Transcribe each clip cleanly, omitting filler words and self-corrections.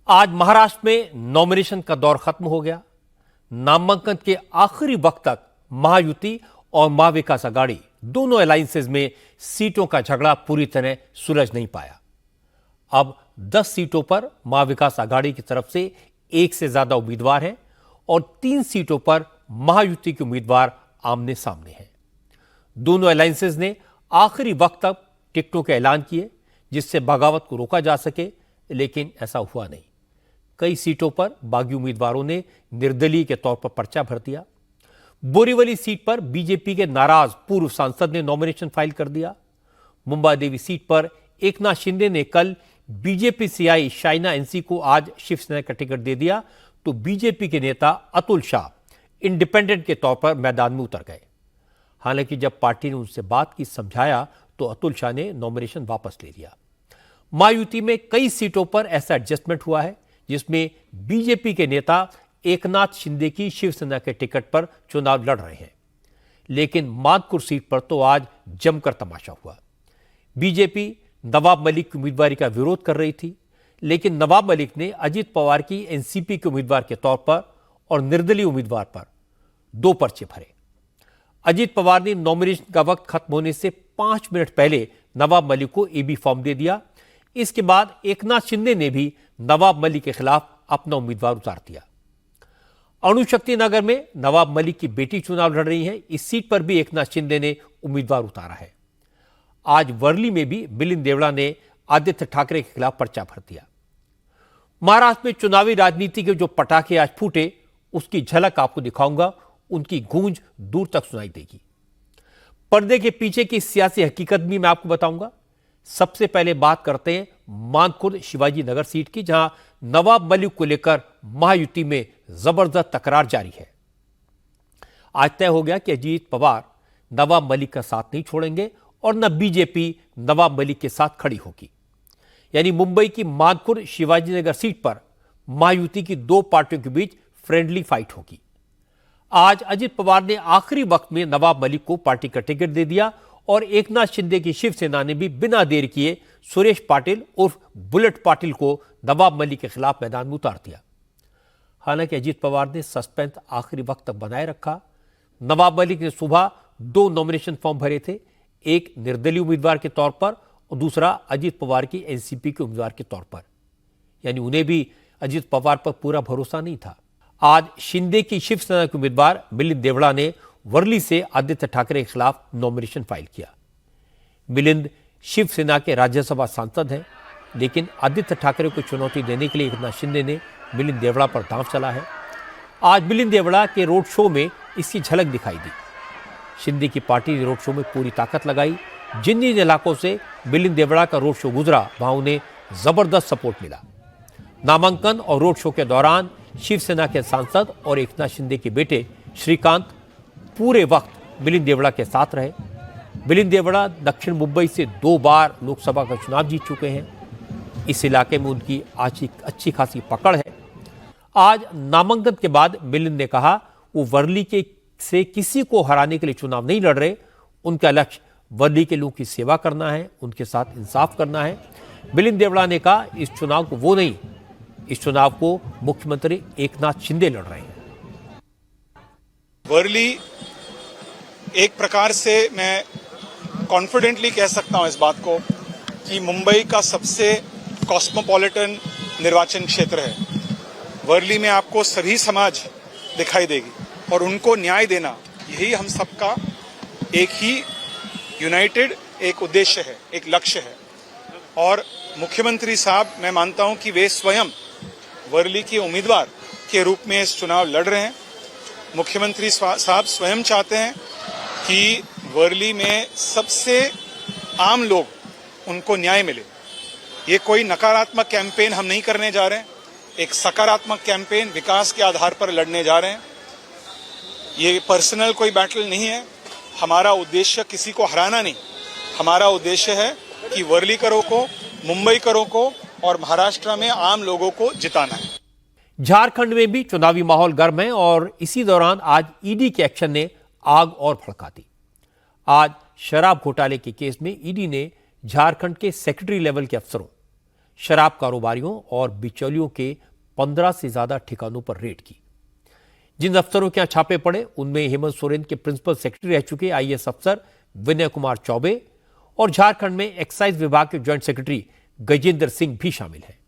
आज महाराष्ट्र में नॉमिनेशन का दौर खत्म हो गया। नामांकन के आखिरी वक्त तक महायुति और महाविकास आघाड़ी दोनों अलायंसेज में सीटों का झगड़ा पूरी तरह सुलझ नहीं पाया। अब 10 सीटों पर महाविकास आघाड़ी की तरफ से एक से ज्यादा उम्मीदवार हैं और 3 सीटों पर महायुति के उम्मीदवार आमने सामने हैं। दोनों अलायंसेज ने आखिरी वक्त तक टिकटों के ऐलान किए जिससे बगावत को रोका जा सके, लेकिन ऐसा हुआ नहीं। कई सीटों पर बागी उम्मीदवारों ने निर्दलीय के तौर पर पर्चा भर दिया। बोरीवली सीट पर बीजेपी के नाराज पूर्व सांसद ने नॉमिनेशन फाइल कर दिया। मुंबा देवी सीट पर एकनाथ शिंदे ने कल बीजेपी से आई शाइना एनसी को आज शिवसेना का टिकट दे दिया, तो बीजेपी के नेता अतुल शाह इंडिपेंडेंट के तौर पर मैदान में उतर गए। हालांकि जब पार्टी ने उनसे बात की, समझाया, तो अतुल शाह ने नॉमिनेशन वापस ले लिया। महायुति में कई सीटों पर ऐसा एडजस्टमेंट हुआ है जिसमें बीजेपी के नेता एकनाथ शिंदे की शिवसेना के टिकट पर चुनाव लड़ रहे हैं, लेकिन मादपुर सीट पर तो आज जमकर तमाशा हुआ। बीजेपी नवाब मलिक की उम्मीदवारी का विरोध कर रही थी, लेकिन नवाब मलिक ने अजित पवार की एनसीपी के उम्मीदवार के तौर पर और निर्दलीय उम्मीदवार पर 2 पर्चे भरे। अजित पवार ने नॉमिनेशन का वक्त खत्म होने से 5 मिनट पहले नवाब मलिक को एबी फॉर्म दे दिया। इसके बाद एकनाथ शिंदे ने भी नवाब मलिक के खिलाफ अपना उम्मीदवार उतार दिया। अणुशक्ति नगर में नवाब मलिक की बेटी चुनाव लड़ रही है। इस सीट पर भी एकनाथ शिंदे ने उम्मीदवार उतारा है। आज वर्ली में भी मिलिंद देवड़ा ने आदित्य ठाकरे के खिलाफ पर्चा भर दिया। महाराष्ट्र में चुनावी राजनीति के जो पटाखे आज फूटे, उसकी झलक आपको दिखाऊंगा। उनकी गूंज दूर तक सुनाई देगी। पर्दे के पीछे की सियासी हकीकत भी मैं आपको बताऊंगा। सबसे पहले बात करते हैं मानखुर्द शिवाजी नगर सीट की, जहां नवाब मलिक को लेकर महायुति में जबरदस्त तकरार जारी है। आज तय हो गया कि अजीत पवार नवाब मलिक का साथ नहीं छोड़ेंगे और न बीजेपी नवाब मलिक के साथ खड़ी होगी। यानी मुंबई की मानखुर्द शिवाजी नगर सीट पर महायुति की 2 पार्टियों के बीच फ्रेंडली फाइट होगी। आज अजित पवार ने आखिरी वक्त में नवाब मलिक को पार्टी का टिकट दे दिया और एकनाथ शिंदे की शिवसेना ने भी बिना देर किए सुरेश पाटिल उर्फ बुलेट पाटिल को नवाब मलिक के खिलाफ मैदान में उतार दिया। हालांकि अजित पवार ने सस्पेंस आखिरी वक्त तक बनाए रखा। नवाब मलिक ने सुबह 2 नॉमिनेशन फॉर्म भरे थे, एक निर्दलीय उम्मीदवार के तौर पर और दूसरा अजित पवार की एनसीपी के उम्मीदवार के तौर पर। यानी उन्हें भी अजित पवार पर पूरा भरोसा नहीं था। आज शिंदे की शिवसेना के उम्मीदवार मिलिंद देवड़ा ने वर्ली से आदित्य ठाकरे के खिलाफ नॉमिनेशन फाइल किया। मिलिंद शिवसेना के राज्यसभा सांसद हैं, लेकिन आदित्य ठाकरे को चुनौती देने के लिए एकनाथ शिंदे ने मिलिंद देवड़ा पर दांव चला है। आज मिलिंद देवड़ा के रोड शो में इसकी झलक दिखाई दी। शिंदे की पार्टी ने रोड शो में पूरी ताकत लगाई। जिन जिन इलाकों से मिलिंद देवड़ा का रोड शो गुजरा, वहां उन्हें जबरदस्त सपोर्ट मिला। नामांकन और रोड शो के दौरान शिवसेना के सांसद और एकनाथ शिंदे के बेटे श्रीकांत पूरे वक्त मिलिंद देवड़ा के साथ रहे। मिलिंद देवड़ा दक्षिण मुंबई से 2 बार लोकसभा का चुनाव जीत चुके हैं। इस इलाके में उनकी अच्छी खासी पकड़ है। आज नामांकन के बाद मिलिंद ने कहा वो वर्ली के से किसी को हराने के लिए चुनाव नहीं लड़ रहे। उनका लक्ष्य वर्ली के लोगों की सेवा करना है, उनके साथ इंसाफ करना है। मिलिंद देवड़ा ने कहा इस चुनाव को वो नहीं, इस चुनाव को मुख्यमंत्री एकनाथ शिंदे लड़ रहे हैं। वर्ली एक प्रकार से मैं कॉन्फिडेंटली कह सकता हूं इस बात को कि मुंबई का सबसे कॉस्मोपॉलिटन निर्वाचन क्षेत्र है। वर्ली में आपको सभी समाज दिखाई देगी और उनको न्याय देना, यही हम सबका एक ही यूनाइटेड एक उद्देश्य है, एक लक्ष्य है। और मुख्यमंत्री साहब, मैं मानता हूं कि वे स्वयं वर्ली के उम्मीदवार के रूप में इस चुनाव लड़ रहे हैं। मुख्यमंत्री साहब स्वयं चाहते हैं कि वर्ली में सबसे आम लोग उनको न्याय मिले। ये कोई नकारात्मक कैंपेन हम नहीं करने जा रहे हैं, एक सकारात्मक कैंपेन विकास के आधार पर लड़ने जा रहे हैं। ये पर्सनल कोई बैटल नहीं है। हमारा उद्देश्य किसी को हराना नहीं, हमारा उद्देश्य है कि वर्लीकरों को, मुंबईकरों को और महाराष्ट्र में आम लोगों को जिताना है। झारखंड में भी चुनावी माहौल गर्म है और इसी दौरान आज ईडी के एक्शन ने आग और भड़का दी। आज शराब घोटाले के केस में ईडी ने झारखंड के सेक्रेटरी लेवल के अफसरों शराब कारोबारियों और बिचौलियों के 15 से ज्यादा ठिकानों पर रेड की। जिन अफसरों के यहां छापे पड़े उनमें हेमंत सोरेन के प्रिंसिपल सेक्रेटरी रह चुके आईएएस अफसर विनय कुमार चौबे और झारखंड में एक्साइज विभाग के ज्वाइंट सेक्रेटरी गजेंद्र सिंह भी शामिल हैं।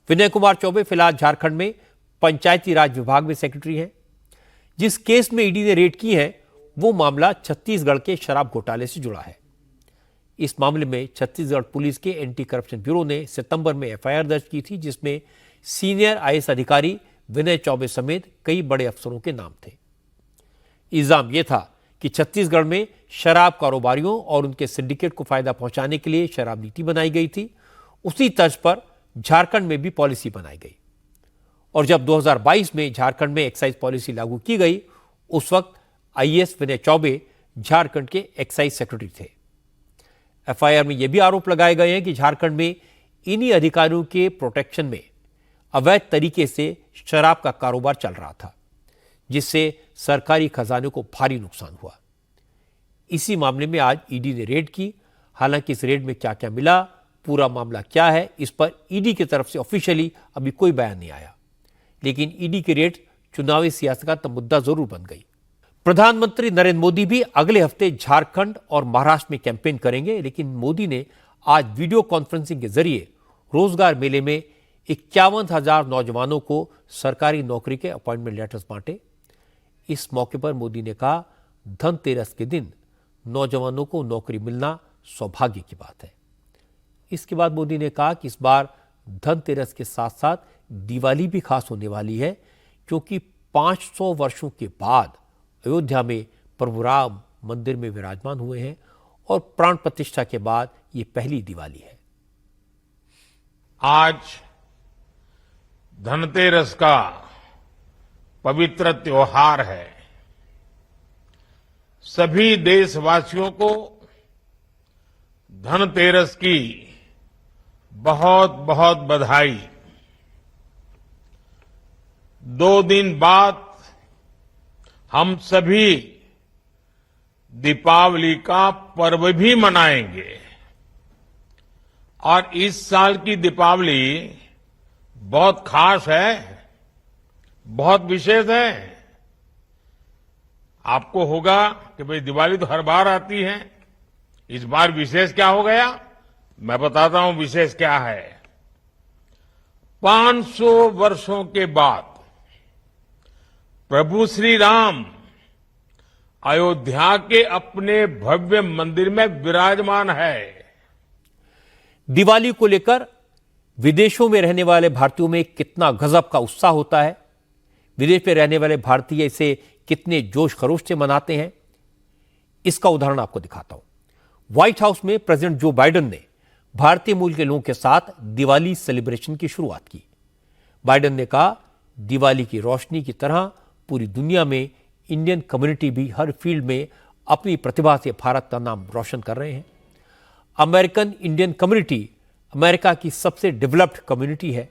विनय कुमार चौबे फिलहाल झारखंड में पंचायती राज विभाग में सेक्रेटरी हैं। जिस केस में ईडी ने रेड की है वो मामला छत्तीसगढ़ के शराब घोटाले से जुड़ा है। इस मामले में छत्तीसगढ़ पुलिस के एंटी करप्शन ब्यूरो ने सितंबर में एफआईआर दर्ज की थी, जिसमें सीनियर आईएएस अधिकारी विनय चौबे समेत कई बड़े अफसरों के नाम थे। इल्जाम यह था कि छत्तीसगढ़ में शराब कारोबारियों और उनके सिंडिकेट को फायदा पहुंचाने के लिए शराब नीति बनाई गई थी। उसी तर्ज पर झारखंड में भी पॉलिसी बनाई गई और जब 2022 में झारखंड में एक्साइज पॉलिसी लागू की गई उस वक्त आईएएस विनय चौबे झारखंड के एक्साइज सेक्रेटरी थे। एफआईआर में यह भी आरोप लगाए गए हैं कि झारखंड में इन्हीं अधिकारियों के प्रोटेक्शन में अवैध तरीके से शराब का कारोबार चल रहा था, जिससे सरकारी खजाने को भारी नुकसान हुआ। इसी मामले में आज ईडी ने रेड की। हालांकि इस रेड में क्या क्या मिला, पूरा मामला क्या है, इस पर ईडी की तरफ से ऑफिशियली अभी कोई बयान नहीं आया। लेकिन ईडी की रेड चुनावी सियासत का मुद्दा जरूर बन गई। प्रधानमंत्री नरेंद्र मोदी भी अगले हफ्ते झारखंड और महाराष्ट्र में कैंपेन करेंगे, लेकिन मोदी ने आज वीडियो कॉन्फ्रेंसिंग के जरिए रोजगार मेले में 51,000 नौजवानों को सरकारी नौकरी के अपॉइंटमेंट लेटर्स बांटे। इस मौके पर मोदी ने कहा, धनतेरस के दिन नौजवानों को नौकरी मिलना सौभाग्य की बात है। इसके बाद मोदी ने कहा कि इस बार धनतेरस के साथ साथ दिवाली भी खास होने वाली है, क्योंकि 500 वर्षों के बाद अयोध्या में प्रभु राम मंदिर में विराजमान हुए हैं और प्राण प्रतिष्ठा के बाद ये पहली दिवाली है। आज धनतेरस का पवित्र त्योहार है। सभी देशवासियों को धनतेरस की बहुत बहुत बधाई। 2 दिन बाद हम सभी दीपावली का पर्व भी मनाएंगे और इस साल की दीपावली बहुत खास है, बहुत विशेष है। आपको होगा कि भाई दिवाली तो हर बार आती है, इस बार विशेष क्या हो गया? मैं बताता हूं विशेष क्या है। 500 वर्षों के बाद प्रभु श्री राम अयोध्या के अपने भव्य मंदिर में विराजमान है। दिवाली को लेकर विदेशों में रहने वाले भारतीयों में कितना गजब का उत्साह होता है। विदेश में रहने वाले भारतीय इसे कितने जोश खरोश से मनाते हैं, इसका उदाहरण आपको दिखाता हूं। व्हाइट हाउस में प्रेसिडेंट जो बाइडेन ने भारतीय मूल के लोगों के साथ दिवाली सेलिब्रेशन की शुरुआत की। बाइडेन ने कहा, दिवाली की रोशनी की तरह पूरी दुनिया में इंडियन कम्युनिटी भी हर फील्ड में अपनी प्रतिभा से भारत का नाम रोशन कर रहे हैं। अमेरिकन इंडियन कम्युनिटी अमेरिका की सबसे डेवलप्ड कम्युनिटी है।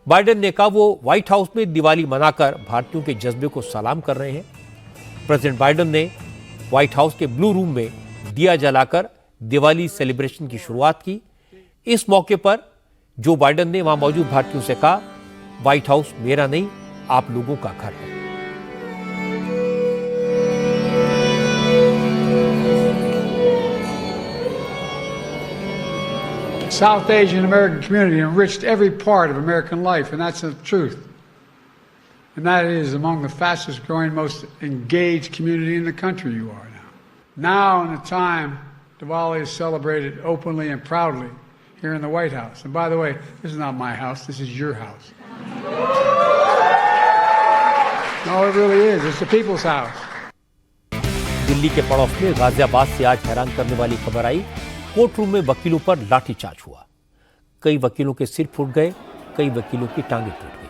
बाइडेन ने कहा वो व्हाइट हाउस में दिवाली मनाकर भारतीयों के जज्बे को सलाम कर रहे हैं। प्रेसिडेंट बाइडेन ने व्हाइट हाउस के ब्लू रूम में दिया जलाकर दिवाली सेलिब्रेशन की शुरुआत की। इस मौके पर जो बाइडेन ने वहां मौजूद भारतीयों से कहा, व्हाइट हाउस मेरा नहीं, आप लोगों का घर है। South Asian American community enriched every part of American life, and that's the truth. And that is among the fastest growing, most engaged community in the country you are now. Now, in the time, Diwali is celebrated openly and proudly here in the White House. And by the way, this is not my house, this is your house. No, it really is. It's the people's house. Delhi के पड़ोस में गाजियाबाद से आज हैरान करने वाली खबर आई। Court room में वकीलों पर लाठीचार्ज हुआ। कई वकीलों के सिर फूट गए, कई वकीलों की टांगें टूट गई।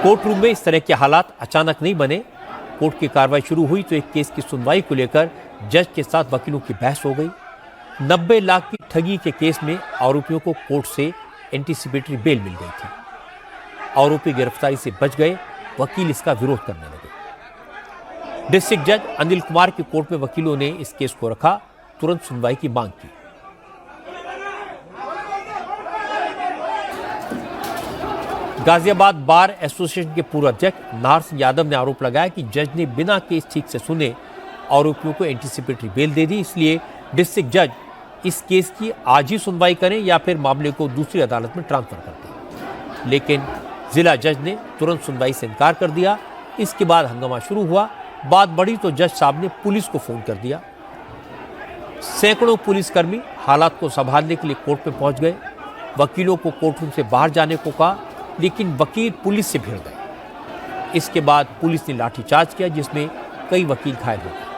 कोर्ट रूम में इस तरह के हालात अचानक नहीं बने। कोर्ट की कार्रवाई शुरू हुई तो एक केस की सुनवाई को लेकर जज के साथ वकीलों की बहस हो गई। 90 लाख की ठगी के केस में आरोपियों को कोर्ट से एंटीसिपेटरी बेल मिल गई थी। आरोपी गिरफ्तारी से बच गए, वकील इसका विरोध करने लगे। डिस्ट्रिक्ट जज अनिल कुमार की कोर्ट में वकीलों ने इस केस को रखा। तुरंत सुनवाई की मांग की। गाजियाबाद बार एसोसिएशन के पूर्व अध्यक्ष नाहर सिंह यादव ने आरोप लगाया कि जज ने बिना केस ठीक से सुने आरोपियों को एंटीसिपेटरी बेल दे दी, इसलिए डिस्ट्रिक्ट जज इस केस की आज ही सुनवाई करें या फिर मामले को दूसरी अदालत में ट्रांसफर कर दें। लेकिन जिला जज ने तुरंत सुनवाई से इनकार कर दिया। इसके बाद हंगामा शुरू हुआ। बात बढ़ी तो जज साहब ने पुलिस को फोन कर दिया। सैकड़ों पुलिसकर्मी हालात को संभालने के लिए कोर्ट में पहुंच गए। वकीलों को कोर्टरूम से बाहर जाने को कहा, लेकिन वकील पुलिस से भिड़ गए। इसके बाद पुलिस ने लाठीचार्ज किया, जिसमें कई वकील घायल हो गए।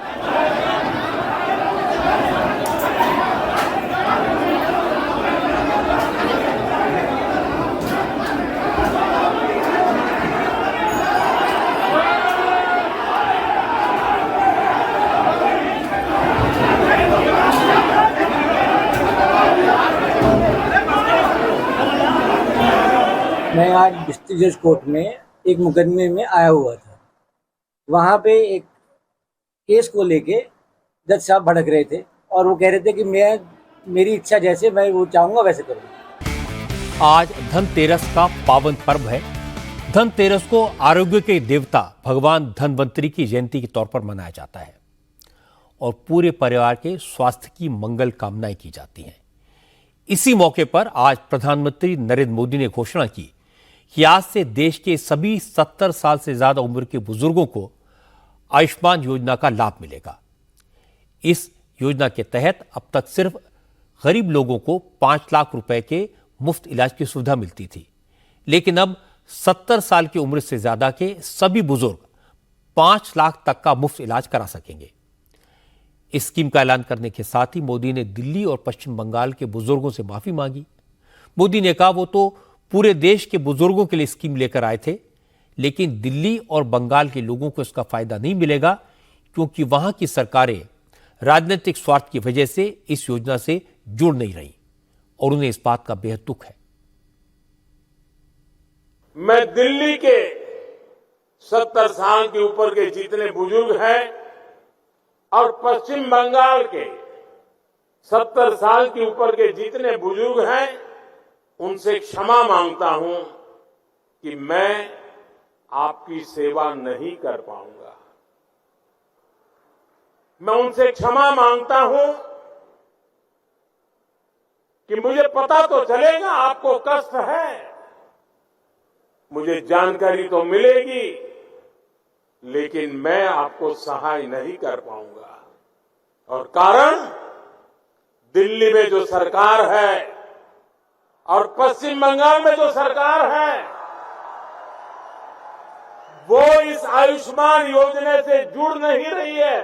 मैं आज डिस्ट्रिक्ट जज कोर्ट में एक मुकदमे में आया हुआ था। वहाँ पे एक केस को लेके जज साहब भड़क रहे थे और वो कह रहे थे कि मेरी इच्छा जैसे मैं वो चाहूँगा वैसे करूँगा। आज धनतेरस का पावन पर्व है। धनतेरस को आरोग्य के देवता भगवान धनवंतरी की जयंती के तौर पर मनाया जाता है और पूरे परिवार के स्वास्थ्य की मंगल कामनाएं की जाती हैं। इसी मौके पर आज प्रधानमंत्री नरेंद्र मोदी ने घोषणा की कि आज से देश के सभी 70 साल से ज्यादा उम्र के बुजुर्गों को आयुष्मान योजना का लाभ मिलेगा। इस योजना के तहत अब तक सिर्फ गरीब लोगों को 5 लाख रुपए के मुफ्त इलाज की सुविधा मिलती थी, लेकिन अब 70 साल की उम्र से ज्यादा के सभी बुजुर्ग 5 लाख तक का मुफ्त इलाज करा सकेंगे। इस स्कीम का ऐलान करने के साथ ही मोदी ने दिल्ली और पश्चिम बंगाल के बुजुर्गों से माफी मांगी। मोदी ने कहा वो तो पूरे देश के बुजुर्गों के लिए स्कीम लेकर आए थे, लेकिन दिल्ली और बंगाल के लोगों को इसका फायदा नहीं मिलेगा, क्योंकि वहां की सरकारें राजनीतिक स्वार्थ की वजह से इस योजना से जुड़ नहीं रही और उन्हें इस बात का बेहद दुख है। मैं दिल्ली के 70 साल के ऊपर के जितने बुजुर्ग हैं और पश्चिम बंगाल के 70 साल के ऊपर के जितने बुजुर्ग हैं, उनसे क्षमा मांगता हूं कि मैं आपकी सेवा नहीं कर पाऊंगा। मैं उनसे क्षमा मांगता हूं कि मुझे पता तो चलेगा आपको कष्ट है, मुझे जानकारी तो मिलेगी, लेकिन मैं आपको सहाय नहीं कर पाऊंगा। और कारण, दिल्ली में जो सरकार है और पश्चिम बंगाल में जो सरकार है, वो इस आयुष्मान योजना से जुड़ नहीं रही है।